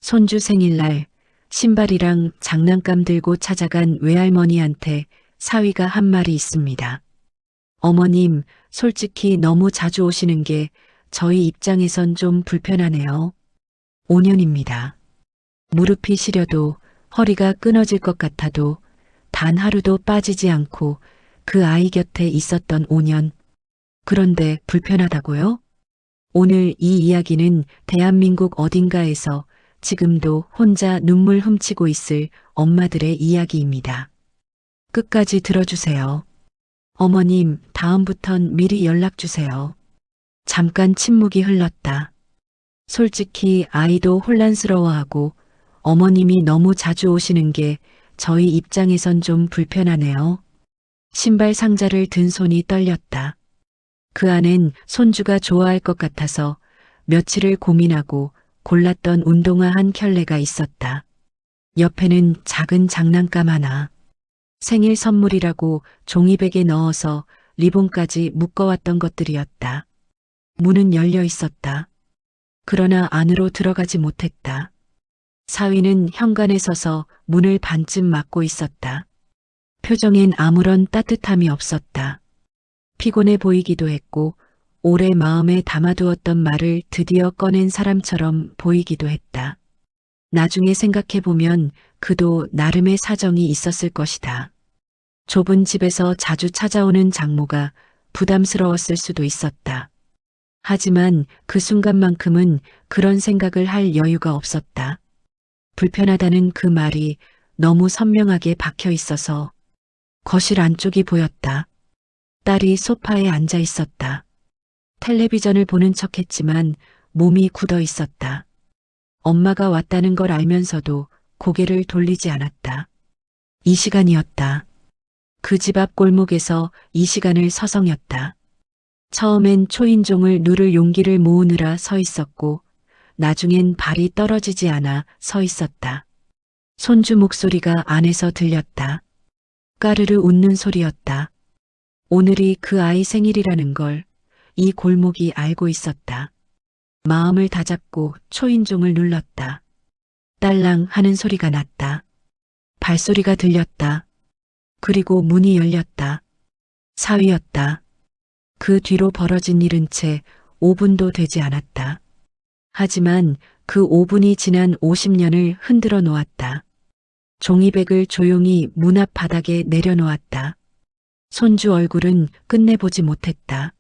손주 생일날 신발이랑 장난감 들고 찾아간 외할머니한테 사위가 한 말이 있습니다. 어머님, 솔직히 너무 자주 오시는 게 저희 입장에선 좀 불편하네요. 5년입니다. 무릎이 시려도 허리가 끊어질 것 같아도 단 하루도 빠지지 않고 그 아이 곁에 있었던 5년. 그런데 불편하다고요? 오늘 이 이야기는 대한민국 어딘가에서 지금도 혼자 눈물 훔치고 있을 엄마들의 이야기입니다. 끝까지 들어주세요. 어머님, 다음부턴 미리 연락 주세요. 잠깐 침묵이 흘렀다. 솔직히 아이도 혼란스러워하고 어머님이 너무 자주 오시는 게 저희 입장에선 좀 불편하네요. 신발 상자를 든 손이 떨렸다. 그 안엔 손주가 좋아할 것 같아서 며칠을 고민하고 골랐던 운동화 한 켤레가 있었다. 옆에는 작은 장난감 하나. 생일 선물이라고 종이백에 넣어서 리본까지 묶어왔던 것들이었다. 문은 열려 있었다. 그러나 안으로 들어가지 못했다. 사위는 현관에 서서 문을 반쯤 막고 있었다. 표정엔 아무런 따뜻함이 없었다. 피곤해 보이기도 했고 오래 마음에 담아두었던 말을 드디어 꺼낸 사람처럼 보이기도 했다. 나중에 생각해보면 그도 나름의 사정이 있었을 것이다. 좁은 집에서 자주 찾아오는 장모가 부담스러웠을 수도 있었다. 하지만 그 순간만큼은 그런 생각을 할 여유가 없었다. 불편하다는 그 말이 너무 선명하게 박혀 있어서 거실 안쪽이 보였다. 딸이 소파에 앉아 있었다. 텔레비전을 보는 척했지만 몸이 굳어 있었다. 엄마가 왔다는 걸 알면서도 고개를 돌리지 않았다. 이 시간이었다. 그 집 앞 골목에서 이 시간을 서성였다. 처음엔 초인종을 누를 용기를 모으느라 서 있었고 나중엔 발이 떨어지지 않아 서 있었다. 손주 목소리가 안에서 들렸다. 까르르 웃는 소리였다. 오늘이 그 아이 생일이라는 걸 이 골목이 알고 있었다. 마음을 다잡고 초인종을 눌렀다. 딸랑 하는 소리가 났다. 발소리가 들렸다. 그리고 문이 열렸다. 사위였다. 그 뒤로 벌어진 일은 채 5분도 되지 않았다. 하지만 그 5분이 지난 50년을 흔들어 놓았다. 종이백을 조용히 문 앞 바닥에 내려놓았다. 손주 얼굴은 끝내보지 못했다.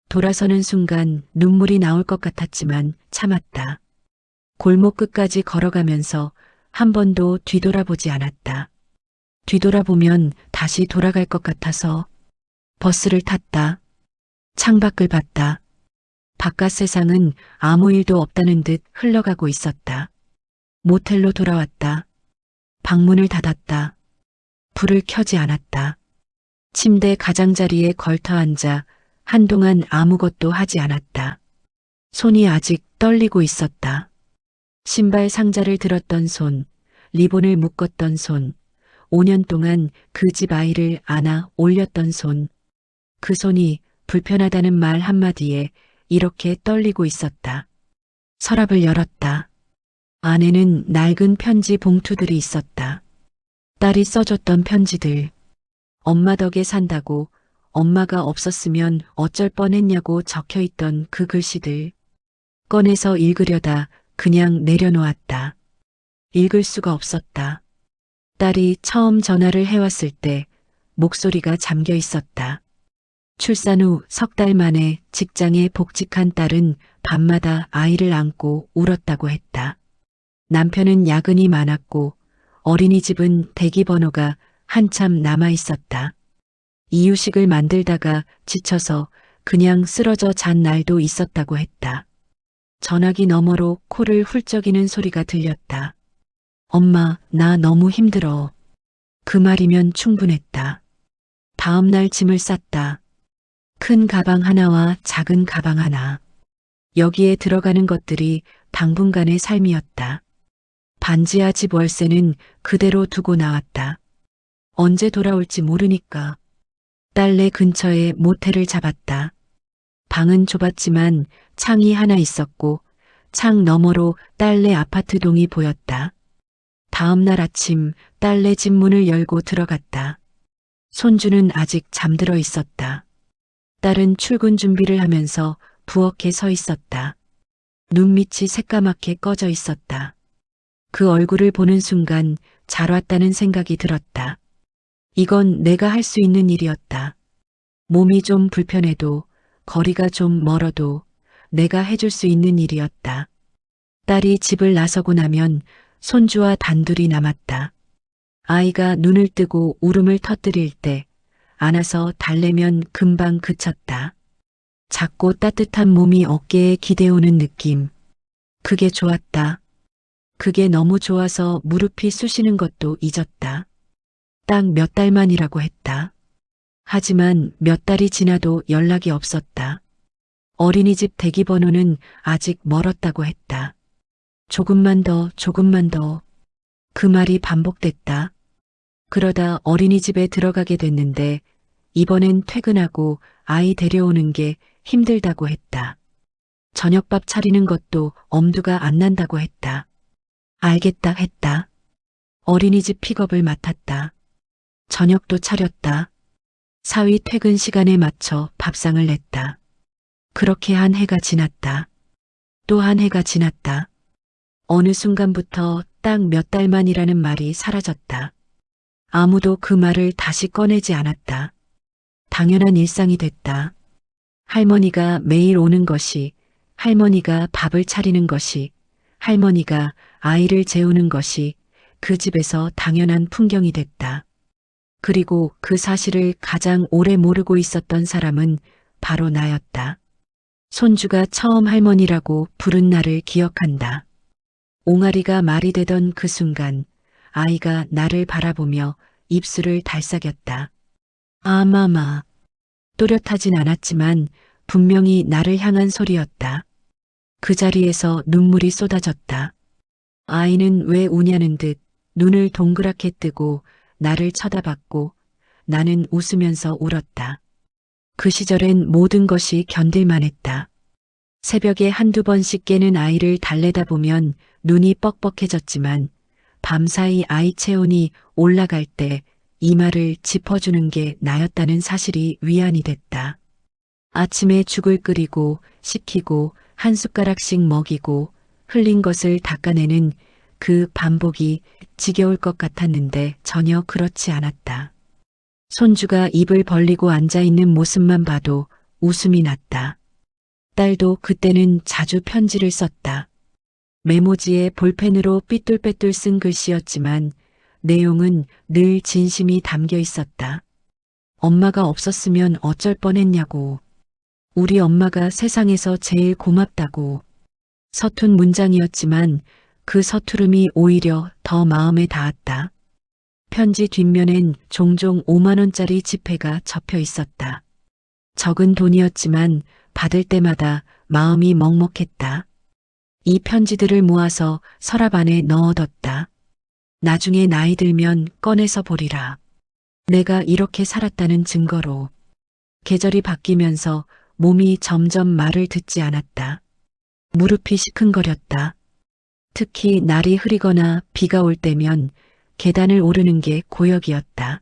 돌아서는 순간 눈물이 나올 것 같았지만 참았다. 골목 끝까지 걸어가면서 한 번도 뒤돌아보지 않았다. 뒤돌아보면 다시 돌아갈 것 같아서 버스를 탔다. 창밖을 봤다. 바깥 세상은 아무 일도 없다는 듯 흘러가고 있었다. 모텔로 돌아왔다. 방문을 닫았다. 불을 켜지 않았다. 침대 가장자리에 걸터 앉아 한동안 아무것도 하지 않았다. 손이 아직 떨리고 있었다. 신발 상자를 들었던 손, 리본을 묶었던 손, 5년 동안 그 집 아이를 안아 올렸던 손. 그 손이 불편하다는 말 한마디에 이렇게 떨리고 있었다. 서랍을 열었다. 안에는 낡은 편지 봉투들이 있었다. 딸이 써줬던 편지들. 엄마 덕에 산다고 엄마가 없었으면 어쩔 뻔했냐고 적혀있던 그 글씨들. 꺼내서 읽으려다 그냥 내려놓았다. 읽을 수가 없었다. 딸이 처음 전화를 해왔을 때 목소리가 잠겨 있었다. 출산 후 석 달 만에 직장에 복직한 딸은 밤마다 아이를 안고 울었다고 했다. 남편은 야근이 많았고 어린이집은 대기번호가 한참 남아 있었다. 이유식을 만들다가 지쳐서 그냥 쓰러져 잔 날도 있었다고 했다. 전화기 너머로 코를 훌쩍이는 소리가 들렸다. 엄마, 나 너무 힘들어. 그 말이면 충분했다. 다음 날 짐을 쌌다. 큰 가방 하나와 작은 가방 하나. 여기에 들어가는 것들이 당분간의 삶이었다. 반지하 집 월세는 그대로 두고 나왔다. 언제 돌아올지 모르니까. 딸네 근처에 모텔을 잡았다. 방은 좁았지만 창이 하나 있었고 창 너머로 딸네 아파트 동이 보였다. 다음 날 아침 딸네 집 문을 열고 들어갔다. 손주는 아직 잠들어 있었다. 딸은 출근 준비를 하면서 부엌에 서 있었다. 눈밑이 새까맣게 꺼져 있었다. 그 얼굴을 보는 순간 잘 왔다는 생각이 들었다. 이건 내가 할 수 있는 일이었다. 몸이 좀 불편해도 거리가 좀 멀어도 내가 해줄 수 있는 일이었다. 딸이 집을 나서고 나면 손주와 단둘이 남았다. 아이가 눈을 뜨고 울음을 터뜨릴 때 안아서 달래면 금방 그쳤다. 작고 따뜻한 몸이 어깨에 기대오는 느낌. 그게 좋았다. 그게 너무 좋아서 무릎이 쑤시는 것도 잊었다. 딱 몇 달만이라고 했다. 하지만 몇 달이 지나도 연락이 없었다. 어린이집 대기번호는 아직 멀었다고 했다. 조금만 더, 조금만 더. 그 말이 반복됐다. 그러다 어린이집에 들어가게 됐는데 이번엔 퇴근하고 아이 데려오는 게 힘들다고 했다. 저녁밥 차리는 것도 엄두가 안 난다고 했다. 알겠다 했다. 어린이집 픽업을 맡았다. 저녁도 차렸다. 사위 퇴근 시간에 맞춰 밥상을 냈다. 그렇게 한 해가 지났다. 또 한 해가 지났다. 어느 순간부터 딱 몇 달만이라는 말이 사라졌다. 아무도 그 말을 다시 꺼내지 않았다. 당연한 일상이 됐다. 할머니가 매일 오는 것이, 할머니가 밥을 차리는 것이, 할머니가 아이를 재우는 것이 그 집에서 당연한 풍경이 됐다. 그리고 그 사실을 가장 오래 모르고 있었던 사람은 바로 나였다. 손주가 처음 할머니라고 부른 날을 기억한다. 옹알이가 말이 되던 그 순간 아이가 나를 바라보며 입술을 달싹였다. 아마마. 또렷하진 않았지만 분명히 나를 향한 소리였다. 그 자리에서 눈물이 쏟아졌다. 아이는 왜 우냐는 듯 눈을 동그랗게 뜨고 나를 쳐다봤고 나는 웃으면서 울었다. 그 시절엔 모든 것이 견딜만했다. 새벽에 한두 번씩 깨는 아이를 달래다 보면 눈이 뻑뻑해졌지만 밤사이 아이 체온이 올라갈 때 이마를 짚어주는 게 나였다는 사실이 위안이 됐다. 아침에 죽을 끓이고 식히고 한 숟가락씩 먹이고 흘린 것을 닦아내는 그 반복이 지겨울 것 같았는데 전혀 그렇지 않았다. 손주가 입을 벌리고 앉아있는 모습만 봐도 웃음이 났다. 딸도 그때는 자주 편지를 썼다. 메모지에 볼펜으로 삐뚤빼뚤 쓴 글씨였지만 내용은 늘 진심이 담겨 있었다. 엄마가 없었으면 어쩔 뻔했냐고. 우리 엄마가 세상에서 제일 고맙다고. 서툰 문장이었지만 그 서투름이 오히려 더 마음에 닿았다. 편지 뒷면엔 종종 5만 원짜리 지폐가 접혀 있었다. 적은 돈이었지만 받을 때마다 마음이 먹먹했다. 이 편지들을 모아서 서랍 안에 넣어뒀다. 나중에 나이 들면 꺼내서 보리라. 내가 이렇게 살았다는 증거로. 계절이 바뀌면서 몸이 점점 말을 듣지 않았다. 무릎이 시큰거렸다. 특히 날이 흐리거나 비가 올 때면 계단을 오르는 게 고역이었다.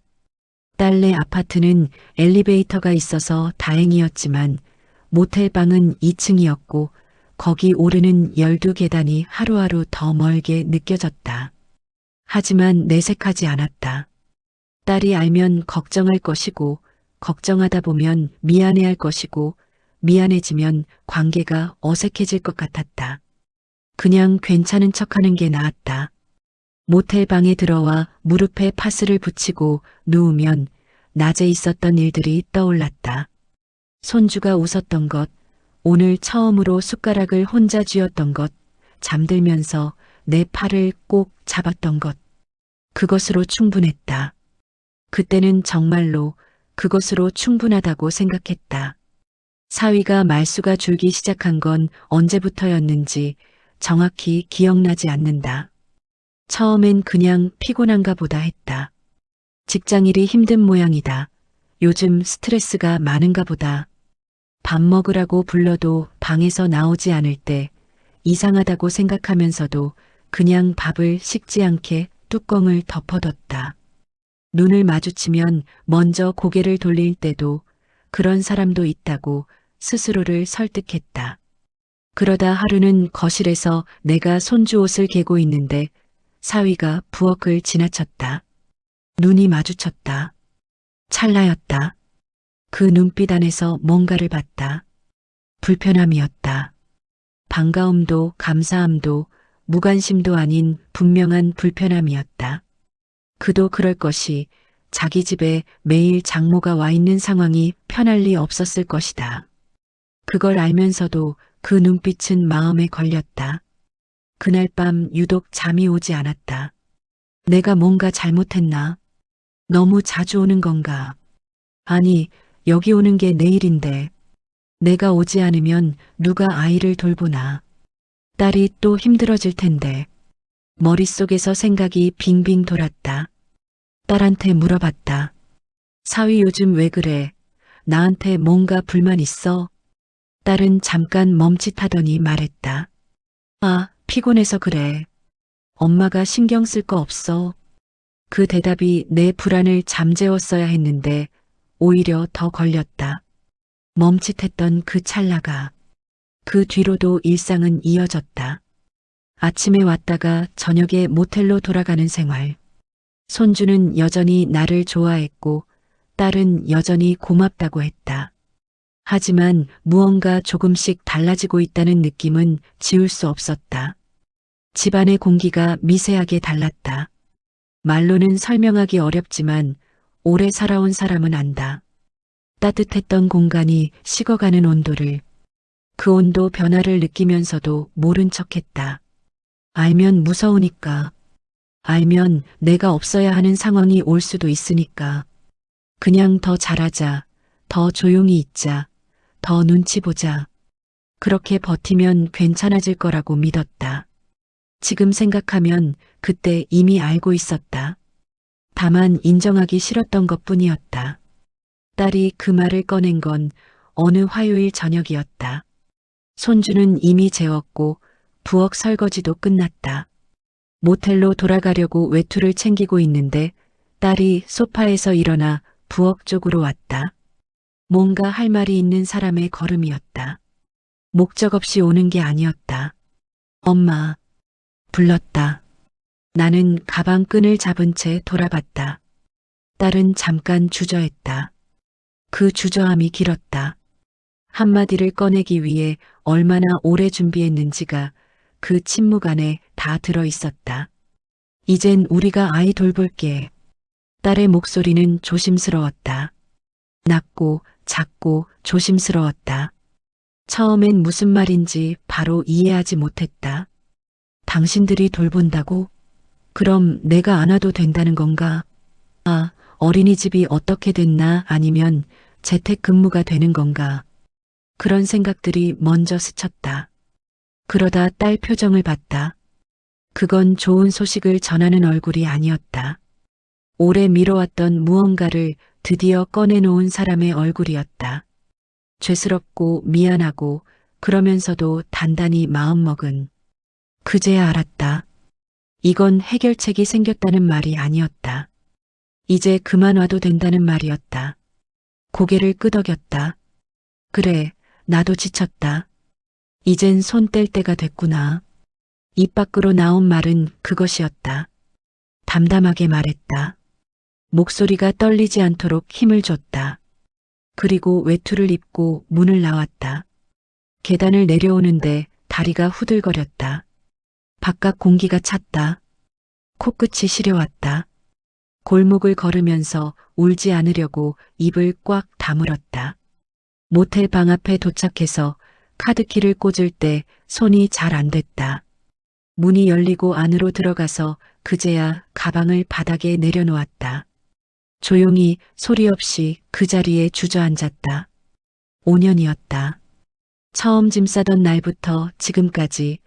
딸네 아파트는 엘리베이터가 있어서 다행이었지만 모텔방은 2층이었고 거기 오르는 12계단이 하루하루 더 멀게 느껴졌다. 하지만 내색하지 않았다. 딸이 알면 걱정할 것이고 걱정하다 보면 미안해할 것이고 미안해지면 관계가 어색해질 것 같았다. 그냥 괜찮은 척하는 게 나았다. 모텔 방에 들어와 무릎에 파스를 붙이고 누우면 낮에 있었던 일들이 떠올랐다. 손주가 웃었던 것, 오늘 처음으로 숟가락을 혼자 쥐었던 것, 잠들면서 내 팔을 꼭 잡았던 것. 그것으로 충분했다. 그때는 정말로 그것으로 충분하다고 생각했다. 사위가 말수가 줄기 시작한 건 언제부터였는지 정확히 기억나지 않는다. 처음엔 그냥 피곤한가 보다 했다. 직장일이 힘든 모양이다. 요즘 스트레스가 많은가 보다. 밥 먹으라고 불러도 방에서 나오지 않을 때 이상하다고 생각하면서도 그냥 밥을 식지 않게 뚜껑을 덮어뒀다. 눈을 마주치면 먼저 고개를 돌릴 때도 그런 사람도 있다고 스스로를 설득했다. 그러다 하루는 거실에서 내가 손주 옷을 개고 있는데 사위가 부엌을 지나쳤다. 눈이 마주쳤다. 찰나였다. 그 눈빛 안에서 뭔가를 봤다. 불편함이었다. 반가움도 감사함도 무관심도 아닌 분명한 불편함이었다. 그도 그럴 것이 자기 집에 매일 장모가 와 있는 상황이 편할 리 없었을 것이다. 그걸 알면서도 그 눈빛은 마음에 걸렸다. 그날 밤 유독 잠이 오지 않았다. 내가 뭔가 잘못했나? 너무 자주 오는 건가? 아니, 여기 오는 게 내일인데. 내가 오지 않으면 누가 아이를 돌보나. 딸이 또 힘들어질 텐데. 머릿속에서 생각이 빙빙 돌았다. 딸한테 물어봤다. 사위 요즘 왜 그래? 나한테 뭔가 불만 있어? 딸은 잠깐 멈칫하더니 말했다. 아, 피곤해서 그래. 엄마가 신경 쓸 거 없어. 그 대답이 내 불안을 잠재웠어야 했는데 오히려 더 걸렸다. 멈칫했던 그 찰나가 그 뒤로도 일상은 이어졌다. 아침에 왔다가 저녁에 모텔로 돌아가는 생활. 손주는 여전히 나를 좋아했고 딸은 여전히 고맙다고 했다. 하지만 무언가 조금씩 달라지고 있다는 느낌은 지울 수 없었다. 집안의 공기가 미세하게 달랐다. 말로는 설명하기 어렵지만 오래 살아온 사람은 안다. 따뜻했던 공간이 식어가는 온도를, 그 온도 변화를 느끼면서도 모른 척했다. 알면 무서우니까. 알면 내가 없어야 하는 상황이 올 수도 있으니까. 그냥 더 잘하자. 더 조용히 있자. 더 눈치 보자. 그렇게 버티면 괜찮아질 거라고 믿었다. 지금 생각하면 그때 이미 알고 있었다. 다만 인정하기 싫었던 것뿐이었다. 딸이 그 말을 꺼낸 건 어느 화요일 저녁이었다. 손주는 이미 재웠고 부엌 설거지도 끝났다. 모텔로 돌아가려고 외투를 챙기고 있는데 딸이 소파에서 일어나 부엌 쪽으로 왔다. 뭔가 할 말이 있는 사람의 걸음이었다. 목적 없이 오는 게 아니었다. 엄마. 불렀다. 나는 가방 끈을 잡은 채 돌아봤다. 딸은 잠깐 주저했다. 그 주저함이 길었다. 한마디를 꺼내기 위해 얼마나 오래 준비했는지가 그 침묵 안에 다 들어 있었다. 이젠 우리가 아이 돌볼게. 딸의 목소리는 조심스러웠다. 낮고 작고 조심스러웠다. 처음엔 무슨 말인지 바로 이해하지 못했다. 당신들이 돌본다고? 그럼 내가 안 와도 된다는 건가? 아, 어린이집이 어떻게 됐나 아니면 재택근무가 되는 건가? 그런 생각들이 먼저 스쳤다. 그러다 딸 표정을 봤다. 그건 좋은 소식을 전하는 얼굴이 아니었다. 오래 미뤄왔던 무언가를 드디어 꺼내놓은 사람의 얼굴이었다. 죄스럽고 미안하고 그러면서도 단단히 마음먹은. 그제야 알았다. 이건 해결책이 생겼다는 말이 아니었다. 이제 그만 와도 된다는 말이었다. 고개를 끄덕였다. 그래, 나도 지쳤다. 이젠 손 뗄 때가 됐구나. 입 밖으로 나온 말은 그것이었다. 담담하게 말했다. 목소리가 떨리지 않도록 힘을 줬다. 그리고 외투를 입고 문을 나왔다. 계단을 내려오는데 다리가 후들거렸다. 바깥 공기가 찼다. 코끝이 시려왔다. 골목을 걸으면서 울지 않으려고 입을 꽉 다물었다. 모텔 방 앞에 도착해서 카드키를 꽂을 때 손이 잘 안 됐다. 문이 열리고 안으로 들어가서 그제야 가방을 바닥에 내려놓았다. 조용히 소리 없이 그 자리에 주저앉았다. 5년이었다. 처음 짐 싸던 날부터 지금까지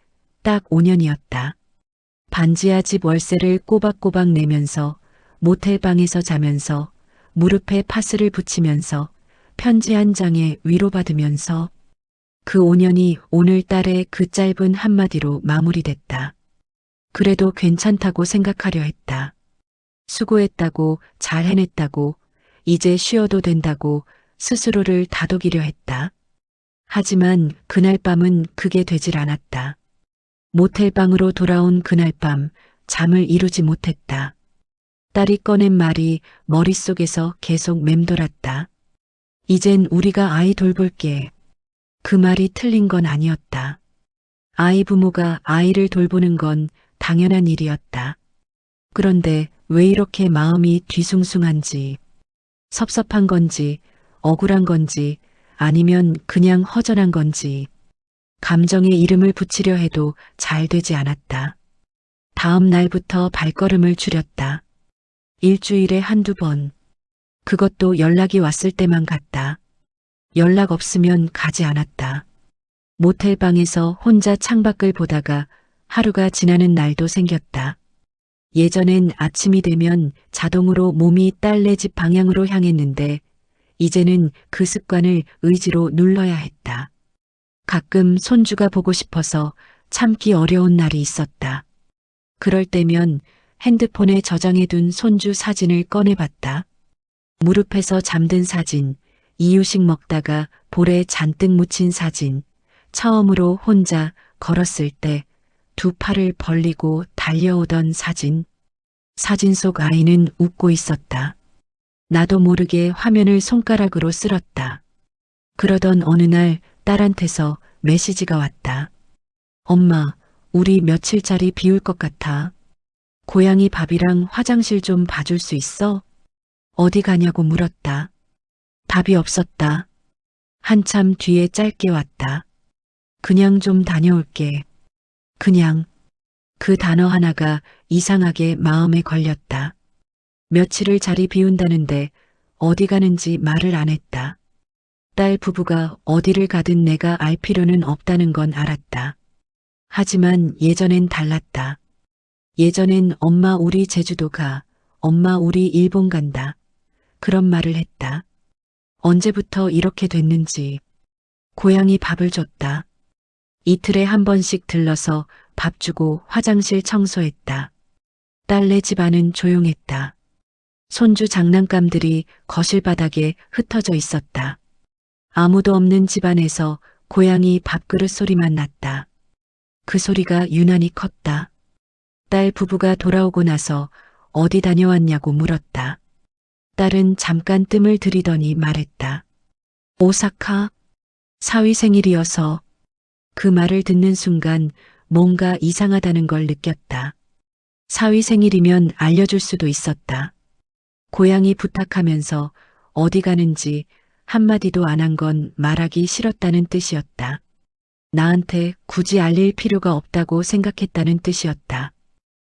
딱 5년이었다. 반지하 집 월세를 꼬박꼬박 내면서 모텔방에서 자면서 무릎에 파스를 붙이면서 편지 한 장에 위로받으면서 그 5년이 오늘 딸의 그 짧은 한마디로 마무리됐다. 그래도 괜찮다고 생각하려 했다. 수고했다고, 잘 해냈다고, 이제 쉬어도 된다고 스스로를 다독이려 했다. 하지만 그날 밤은 그게 되질 않았다. 모텔방으로 돌아온 그날 밤 잠을 이루지 못했다. 딸이 꺼낸 말이 머릿속에서 계속 맴돌았다. 이젠 우리가 아이 돌볼게. 그 말이 틀린 건 아니었다. 아이 부모가 아이를 돌보는 건 당연한 일이었다. 그런데 왜 이렇게 마음이 뒤숭숭한지, 섭섭한 건지, 억울한 건지, 아니면 그냥 허전한 건지, 감정에 이름을 붙이려 해도 잘 되지 않았다. 다음 날부터 발걸음을 줄였다. 일주일에 한두 번. 그것도 연락이 왔을 때만 갔다. 연락 없으면 가지 않았다. 모텔방에서 혼자 창밖을 보다가 하루가 지나는 날도 생겼다. 예전엔 아침이 되면 자동으로 몸이 딸네 집 방향으로 향했는데 이제는 그 습관을 의지로 눌러야 했다. 가끔 손주가 보고 싶어서 참기 어려운 날이 있었다. 그럴 때면 핸드폰에 저장해둔 손주 사진을 꺼내봤다. 무릎에서 잠든 사진, 이유식 먹다가 볼에 잔뜩 묻힌 사진, 처음으로 혼자 걸었을 때 두 팔을 벌리고 달려오던 사진. 사진 속 아이는 웃고 있었다. 나도 모르게 화면을 손가락으로 쓸었다. 그러던 어느 날 딸한테서 메시지가 왔다. 엄마, 우리 며칠짜리 비울 것 같아. 고양이 밥이랑 화장실 좀 봐줄 수 있어? 어디 가냐고 물었다. 답이 없었다. 한참 뒤에 짧게 왔다. 그냥 좀 다녀올게. 그냥. 그 단어 하나가 이상하게 마음에 걸렸다. 며칠을 자리 비운다는데 어디 가는지 말을 안 했다. 딸 부부가 어디를 가든 내가 알 필요는 없다는 건 알았다. 하지만 예전엔 달랐다. 예전엔 엄마 우리 제주도 가, 엄마 우리 일본 간다. 그런 말을 했다. 언제부터 이렇게 됐는지. 고양이 밥을 줬다. 이틀에 한 번씩 들러서 밥 주고 화장실 청소했다. 딸네 집안은 조용했다. 손주 장난감들이 거실 바닥에 흩어져 있었다. 아무도 없는 집안에서 고양이 밥그릇 소리만 났다. 그 소리가 유난히 컸다. 딸 부부가 돌아오고 나서 어디 다녀왔냐고 물었다. 딸은 잠깐 뜸을 들이더니 말했다. 오사카? 사위 생일이어서. 그 말을 듣는 순간 뭔가 이상하다는 걸 느꼈다. 사위 생일이면 알려줄 수도 있었다. 고양이 부탁하면서 어디 가는지 한마디도 안 한 건 말하기 싫었다는 뜻이었다. 나한테 굳이 알릴 필요가 없다고 생각했다는 뜻이었다.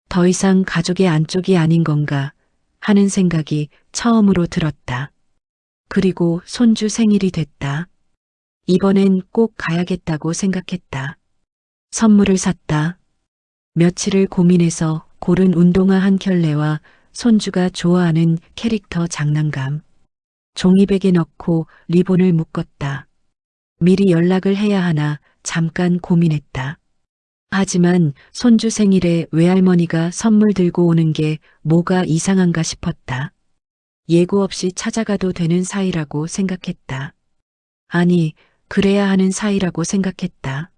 더 이상 가족의 안쪽이 아닌 건가 하는 생각이 처음으로 들었다. 그리고 손주 생일이 됐다. 이번엔 꼭 가야겠다고 생각했다. 선물을 샀다. 며칠을 고민해서 고른 운동화 한 켤레와 손주가 좋아하는 캐릭터 장난감. 종이백에 넣고 리본을 묶었다. 미리 연락을 해야 하나 잠깐 고민했다. 하지만 손주 생일에 외할머니가 선물 들고 오는 게 뭐가 이상한가 싶었다. 예고 없이 찾아가도 되는 사이라고 생각했다. 아니, 그래야 하는 사이라고 생각했다.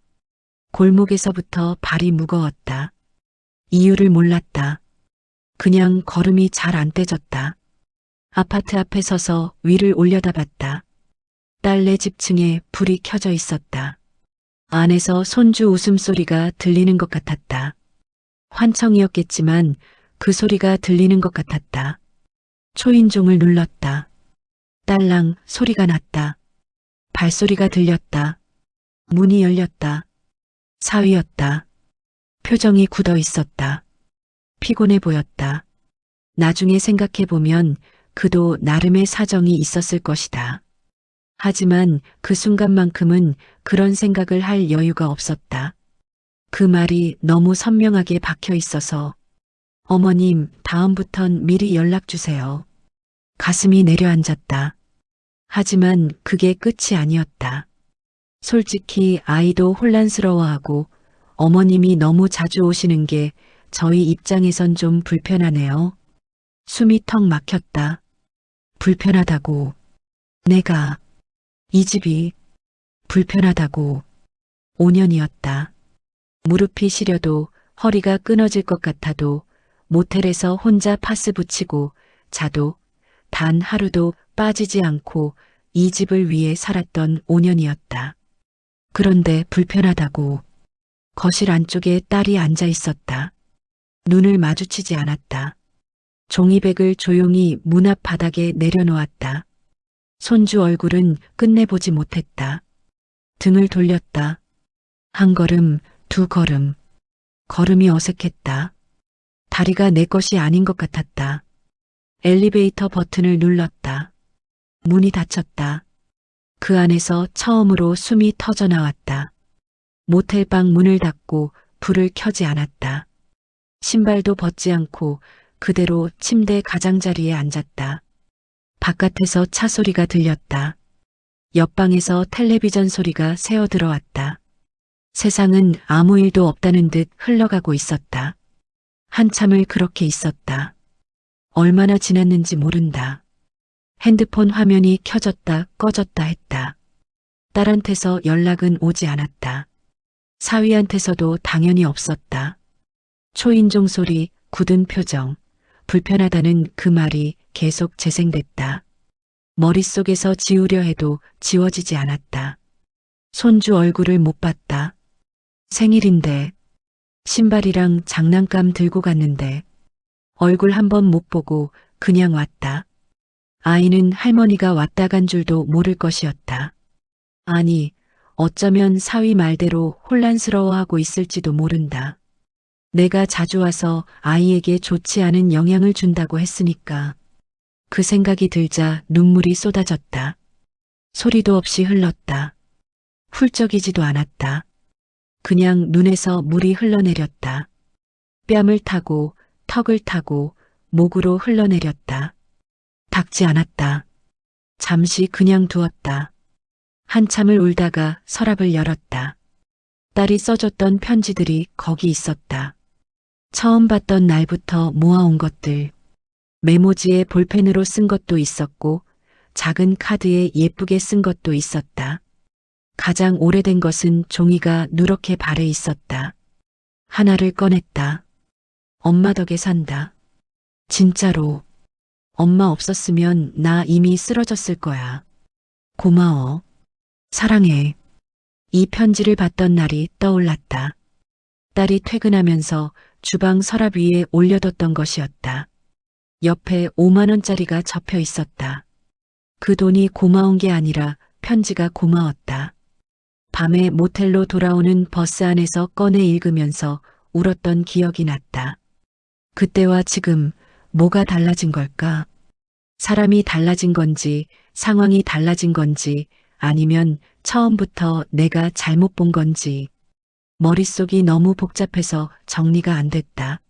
골목에서부터 발이 무거웠다. 이유를 몰랐다. 그냥 걸음이 잘 안 떼졌다. 아파트 앞에 서서 위를 올려다봤다. 딸네 집 층에 불이 켜져 있었다. 안에서 손주 웃음소리가 들리는 것 같았다. 환청이었겠지만 그 소리가 들리는 것 같았다. 초인종을 눌렀다. 딸랑 소리가 났다. 발소리가 들렸다. 문이 열렸다. 사위였다. 표정이 굳어 있었다. 피곤해 보였다. 나중에 생각해보면 그도 나름의 사정이 있었을 것이다. 하지만 그 순간만큼은 그런 생각을 할 여유가 없었다. 그 말이 너무 선명하게 박혀 있어서 어머님, 다음부턴 미리 연락 주세요. 가슴이 내려앉았다. 하지만 그게 끝이 아니었다. 솔직히 아이도 혼란스러워하고 어머님이 너무 자주 오시는 게 저희 입장에선 좀 불편하네요. 숨이 턱 막혔다. 불편하다고. 내가 이 집이 불편하다고. 5년이었다. 무릎이 시려도 허리가 끊어질 것 같아도 모텔에서 혼자 파스 붙이고 자도 단 하루도 빠지지 않고 이 집을 위해 살았던 5년이었다. 그런데 불편하다고. 거실 안쪽에 딸이 앉아 있었다. 눈을 마주치지 않았다. 종이백을 조용히 문 앞 바닥에 내려놓았다. 손주 얼굴은 끝내보지 못했다. 등을 돌렸다. 한 걸음, 두 걸음. 걸음이 어색했다. 다리가 내 것이 아닌 것 같았다. 엘리베이터 버튼을 눌렀다. 문이 닫혔다. 그 안에서 처음으로 숨이 터져 나왔다. 모텔방 문을 닫고 불을 켜지 않았다. 신발도 벗지 않고 그대로 침대 가장자리에 앉았다. 바깥에서 차 소리가 들렸다. 옆방에서 텔레비전 소리가 새어 들어왔다. 세상은 아무 일도 없다는 듯 흘러가고 있었다. 한참을 그렇게 있었다. 얼마나 지났는지 모른다. 핸드폰 화면이 켜졌다 꺼졌다 했다. 딸한테서 연락은 오지 않았다. 사위한테서도 당연히 없었다. 초인종 소리, 굳은 표정, 불편하다는 그 말이 계속 재생됐다. 머릿속에서 지우려 해도 지워지지 않았다. 손주 얼굴을 못 봤다. 생일인데, 신발이랑 장난감 들고 갔는데, 얼굴 한 번 못 보고 그냥 왔다. 아이는 할머니가 왔다 간 줄도 모를 것이었다. 아니, 어쩌면 사위 말대로 혼란스러워하고 있을지도 모른다. 내가 자주 와서 아이에게 좋지 않은 영향을 준다고 했으니까. 그 생각이 들자 눈물이 쏟아졌다. 소리도 없이 흘렀다. 훌쩍이지도 않았다. 그냥 눈에서 물이 흘러내렸다. 뺨을 타고 턱을 타고 목으로 흘러내렸다. 닦지 않았다. 잠시 그냥 두었다. 한참을 울다가 서랍을 열었다. 딸이 써줬던 편지들이 거기 있었다. 처음 봤던 날부터 모아온 것들. 메모지에 볼펜으로 쓴 것도 있었고 작은 카드에 예쁘게 쓴 것도 있었다. 가장 오래된 것은 종이가 누렇게 발에 있었다. 하나를 꺼냈다. 엄마 덕에 산다. 진짜로. 엄마 없었으면 나 이미 쓰러졌을 거야. 고마워. 사랑해. 이 편지를 받던 날이 떠올랐다. 딸이 퇴근하면서 주방 서랍 위에 올려뒀던 것이었다. 옆에 5만 원짜리가 접혀 있었다. 그 돈이 고마운 게 아니라 편지가 고마웠다. 밤에 모텔로 돌아오는 버스 안에서 꺼내 읽으면서 울었던 기억이 났다. 그때와 지금 뭐가 달라진 걸까? 사람이 달라진 건지, 상황이 달라진 건지, 아니면 처음부터 내가 잘못 본 건지. 머릿속이 너무 복잡해서 정리가 안 됐다.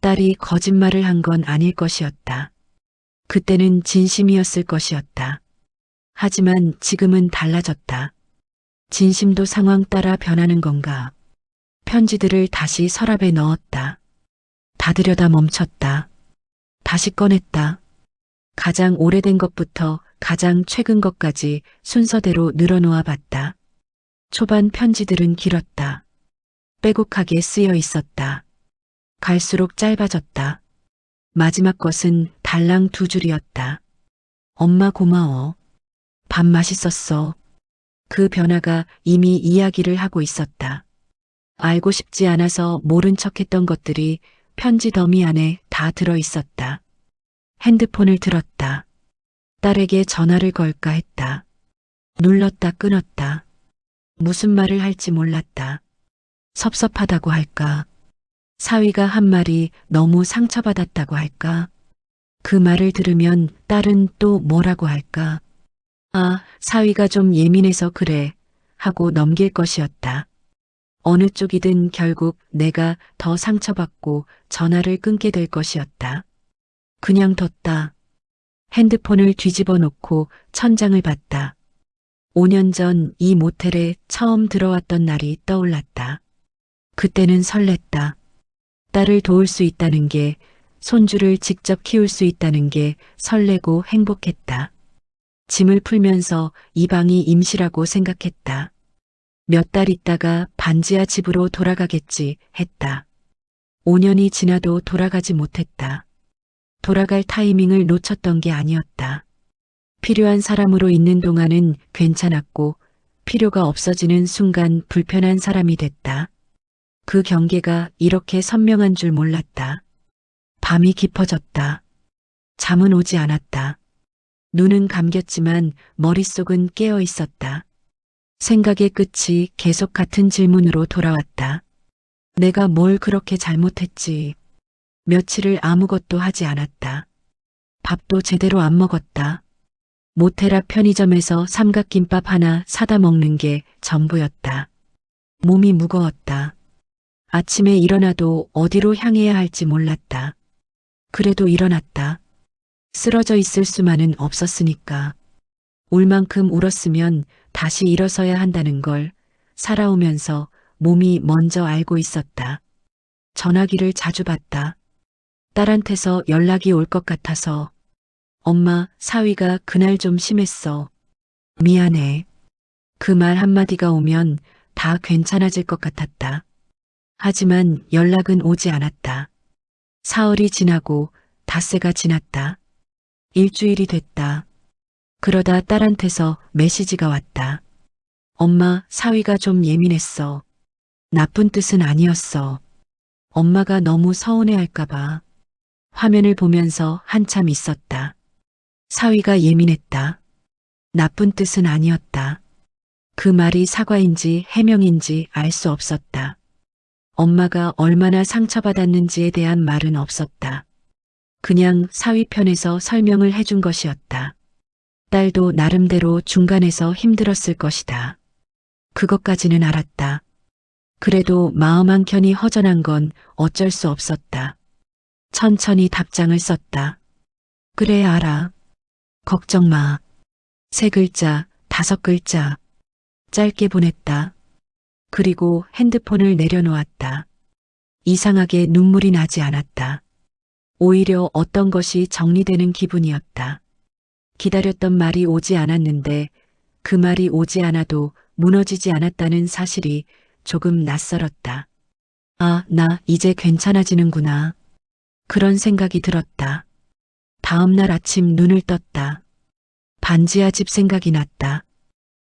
딸이 거짓말을 한 건 아닐 것이었다. 그때는 진심이었을 것이었다. 하지만 지금은 달라졌다. 진심도 상황 따라 변하는 건가? 편지들을 다시 서랍에 넣었다. 닫으려다 멈췄다. 다시 꺼냈다. 가장 오래된 것부터 가장 최근 것까지 순서대로 늘어놓아 봤다. 초반 편지들은 길었다. 빼곡하게 쓰여 있었다. 갈수록 짧아졌다. 마지막 것은 달랑 2줄이었다. 엄마 고마워. 밥 맛있었어. 그 변화가 이미 이야기를 하고 있었다. 알고 싶지 않아서 모른 척했던 것들이 편지 더미 안에 다 들어 있었다. 핸드폰을 들었다. 딸에게 전화를 걸까 했다. 눌렀다 끊었다. 무슨 말을 할지 몰랐다. 섭섭하다고 할까? 사위가 한 말이 너무 상처받았다고 할까? 그 말을 들으면 딸은 또 뭐라고 할까? 아, 사위가 좀 예민해서 그래 하고 넘길 것이었다. 어느 쪽이든 결국 내가 더 상처받고 전화를 끊게 될 것이었다. 그냥 뒀다. 핸드폰을 뒤집어 놓고 천장을 봤다. 5년 전 이 모텔에 처음 들어왔던 날이 떠올랐다. 그때는 설렜다. 딸을 도울 수 있다는 게, 손주를 직접 키울 수 있다는 게 설레고 행복했다. 짐을 풀면서 이 방이 임시라고 생각했다. 몇 달 있다가 반지하 집으로 돌아가겠지 했다. 5년이 지나도 돌아가지 못했다. 돌아갈 타이밍을 놓쳤던 게 아니었다. 필요한 사람으로 있는 동안은 괜찮았고 필요가 없어지는 순간 불편한 사람이 됐다. 그 경계가 이렇게 선명한 줄 몰랐다. 밤이 깊어졌다. 잠은 오지 않았다. 눈은 감겼지만 머릿속은 깨어 있었다. 생각의 끝이 계속 같은 질문으로 돌아왔다. 내가 뭘 그렇게 잘못했지. 며칠을 아무것도 하지 않았다. 밥도 제대로 안 먹었다. 모텔 앞 편의점에서 삼각김밥 하나 사다 먹는 게 전부였다. 몸이 무거웠다. 아침에 일어나도 어디로 향해야 할지 몰랐다. 그래도 일어났다. 쓰러져 있을 수만은 없었으니까. 울 만큼 울었으면 다시 일어서야 한다는 걸 살아오면서 몸이 먼저 알고 있었다. 전화기를 자주 봤다. 딸한테서 연락이 올 것 같아서. 엄마, 사위가 그날 좀 심했어. 미안해. 그 말 한마디가 오면 다 괜찮아질 것 같았다. 하지만 연락은 오지 않았다. 사흘이 지나고 닷새가 지났다. 일주일이 됐다. 그러다 딸한테서 메시지가 왔다. 엄마, 사위가 좀 예민했어. 나쁜 뜻은 아니었어. 엄마가 너무 서운해할까봐. 화면을 보면서 한참 있었다. 사위가 예민했다. 나쁜 뜻은 아니었다. 그 말이 사과인지 해명인지 알 수 없었다. 엄마가 얼마나 상처받았는지에 대한 말은 없었다. 그냥 사위 편에서 설명을 해준 것이었다. 딸도 나름대로 중간에서 힘들었을 것이다. 그것까지는 알았다. 그래도 마음 한켠이 허전한 건 어쩔 수 없었다. 천천히 답장을 썼다. 그래, 알아. 걱정 마. 3글자, 5글자. 짧게 보냈다. 그리고 핸드폰을 내려놓았다. 이상하게 눈물이 나지 않았다. 오히려 어떤 것이 정리되는 기분이었다. 기다렸던 말이 오지 않았는데 그 말이 오지 않아도 무너지지 않았다는 사실이 조금 낯설었다. 아, 나 이제 괜찮아지는구나. 그런 생각이 들었다. 다음 날 아침 눈을 떴다. 반지하 집 생각이 났다.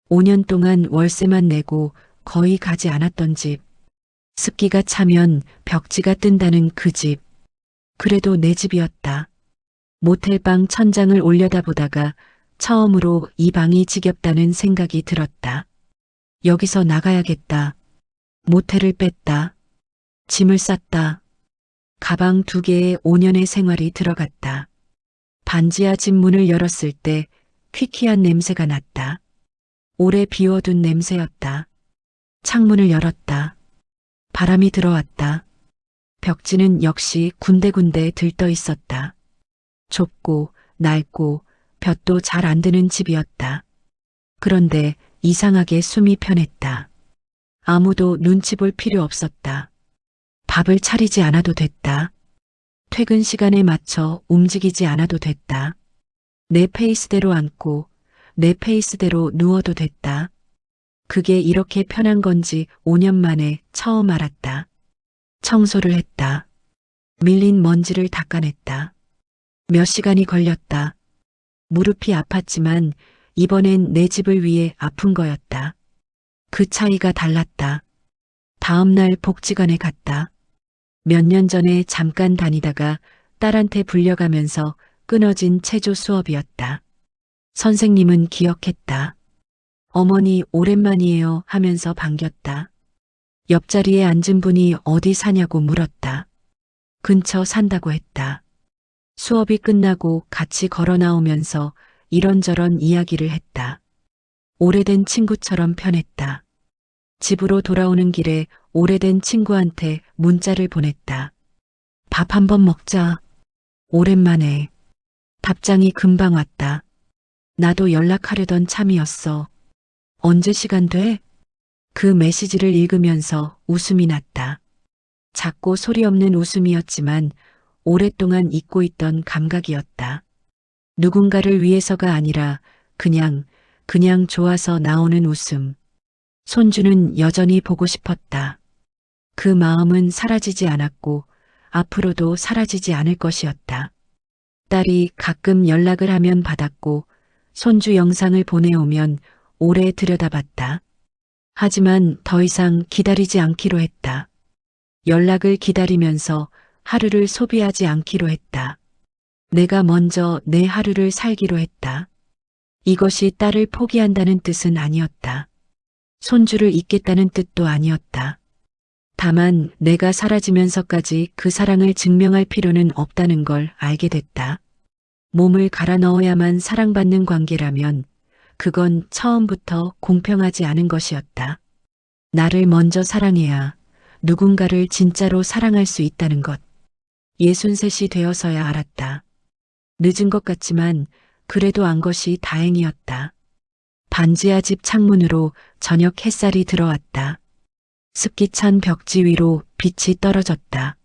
5년 동안 월세만 내고 거의 가지 않았던 집. 습기가 차면 벽지가 뜬다는 그 집. 그래도 내 집이었다. 모텔방 천장을 올려다보다가 처음으로 이 방이 지겹다는 생각이 들었다. 여기서 나가야겠다. 모텔을 뺐다. 짐을 쌌다. 가방 2개에 5년의 생활이 들어갔다. 반지하 집 문을 열었을 때 퀴퀴한 냄새가 났다. 오래 비워둔 냄새였다. 창문을 열었다. 바람이 들어왔다. 벽지는 역시 군데군데 들떠 있었다. 좁고 낡고 볕도 잘 안 드는 집이었다. 그런데 이상하게 숨이 편했다. 아무도 눈치 볼 필요 없었다. 밥을 차리지 않아도 됐다. 퇴근 시간에 맞춰 움직이지 않아도 됐다. 내 페이스대로 앉고 내 페이스대로 누워도 됐다. 그게 이렇게 편한 건지 5년 만에 처음 알았다. 청소를 했다. 밀린 먼지를 닦아냈다. 몇 시간이 걸렸다. 무릎이 아팠지만 이번엔 내 집을 위해 아픈 거였다. 그 차이가 달랐다. 다음 날 복지관에 갔다. 몇 년 전에 잠깐 다니다가 딸한테 불려가면서 끊어진 체조 수업이었다. 선생님은 기억했다. 어머니 오랜만이에요 하면서 반겼다. 옆자리에 앉은 분이 어디 사냐고 물었다. 근처 산다고 했다. 수업이 끝나고 같이 걸어 나오면서 이런저런 이야기를 했다. 오래된 친구처럼 편했다. 집으로 돌아오는 길에 오래된 친구한테 문자를 보냈다. 밥 한번 먹자. 오랜만에. 답장이 금방 왔다. 나도 연락하려던 참이었어. 언제 시간 돼? 그 메시지를 읽으면서 웃음이 났다. 작고 소리 없는 웃음이었지만 오랫동안 잊고 있던 감각이었다. 누군가를 위해서가 아니라 그냥 좋아서 나오는 웃음. 손주는 여전히 보고 싶었다. 그 마음은 사라지지 않았고 앞으로도 사라지지 않을 것이었다. 딸이 가끔 연락을 하면 받았고 손주 영상을 보내오면 오래 들여다봤다. 하지만 더 이상 기다리지 않기로 했다. 연락을 기다리면서 하루를 소비하지 않기로 했다. 내가 먼저 내 하루를 살기로 했다. 이것이 딸을 포기한다는 뜻은 아니었다. 손주를 잊겠다는 뜻도 아니었다. 다만 내가 사라지면서까지 그 사랑을 증명할 필요는 없다는 걸 알게 됐다. 몸을 갈아 넣어야만 사랑받는 관계라면 그건 처음부터 공평하지 않은 것이었다. 나를 먼저 사랑해야 누군가를 진짜로 사랑할 수 있다는 것. 63이 되어서야 알았다. 늦은 것 같지만 그래도 안 것이 다행이었다. 반지하 집 창문으로 저녁 햇살이 들어왔다. 습기 찬 벽지 위로 빛이 떨어졌다.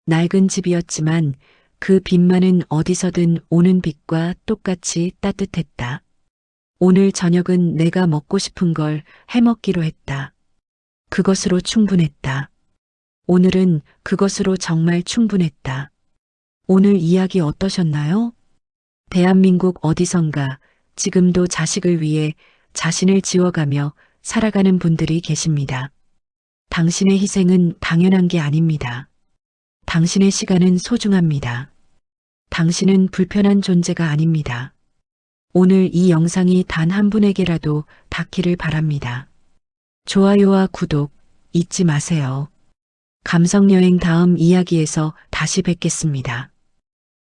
낡은 집이었지만 그 빛만은 어디서든 오는 빛과 똑같이 따뜻했다. 오늘 저녁은 내가 먹고 싶은 걸 해먹기로 했다. 그것으로 충분했다. 오늘은 그것으로 정말 충분했다. 오늘 이야기 어떠셨나요? 대한민국 어디선가 지금도 자식을 위해 자신을 지워가며 살아가는 분들이 계십니다. 당신의 희생은 당연한 게 아닙니다. 당신의 시간은 소중합니다. 당신은 불편한 존재가 아닙니다. 오늘 이 영상이 단 한 분에게라도 닿기를 바랍니다. 좋아요와 구독 잊지 마세요. 감성여행 다음 이야기에서 다시 뵙겠습니다.